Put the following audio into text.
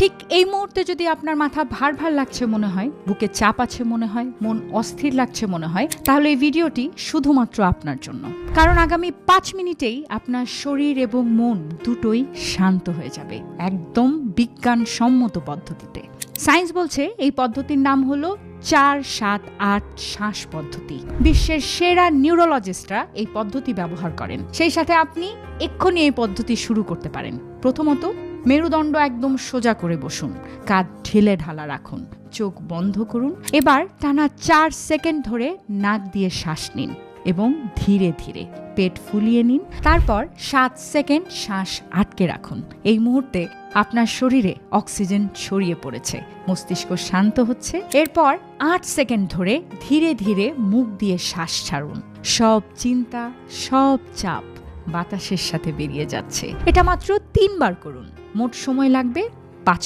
ঠিক এই মুহূর্তে যদি আপনার মাথা ভার ভার লাগছে মনে হয়, বুকে চাপ আছে মনে হয়, মন অস্থির লাগছে মনে হয়, তাহলে এই ভিডিওটি শুধুমাত্র আপনার জন্য। কারণ আগামী 5 মিনিটেই আপনার শরীর এবং মন দুটোই শান্ত হয়ে যাবে, একদম বিজ্ঞানসম্মত পদ্ধতিতে। সায়েন্স বলছে এই পদ্ধতির নাম হলো 4-7-8 শ্বাস পদ্ধতি। বিশ্বের সেরা নিউরোলজিস্টরা এই পদ্ধতি ব্যবহার করেন। সেই সাথে আপনি এক্ষুনি এই পদ্ধতি শুরু করতে পারেন। প্রথমত, মেরুদণ্ড একদম সোজা করে বসুন, কাঁধ ঢিলে ঢালা রাখুন, চোখ বন্ধ করুন। এবার টানা 4 সেকেন্ড ধরে নাক দিয়ে শ্বাস নিন এবং ধীরে ধীরে পেট ফুলিয়ে নিন। তারপর 7 সেকেন্ড শ্বাস আটকে রাখুন। এই মুহূর্তে আপনার শরীরে অক্সিজেন ছড়িয়ে পড়েছে, মস্তিষ্ক শান্ত হচ্ছে। এরপর 8 সেকেন্ড ধরে ধীরে ধীরে মুখ দিয়ে শ্বাস ছাড়ুন। সব চিন্তা, সব চাপ বাতাসের সাথে বেরিয়ে যাচ্ছে। এটা মাত্র 3 বার করুন। মোট সময় লাগবে 5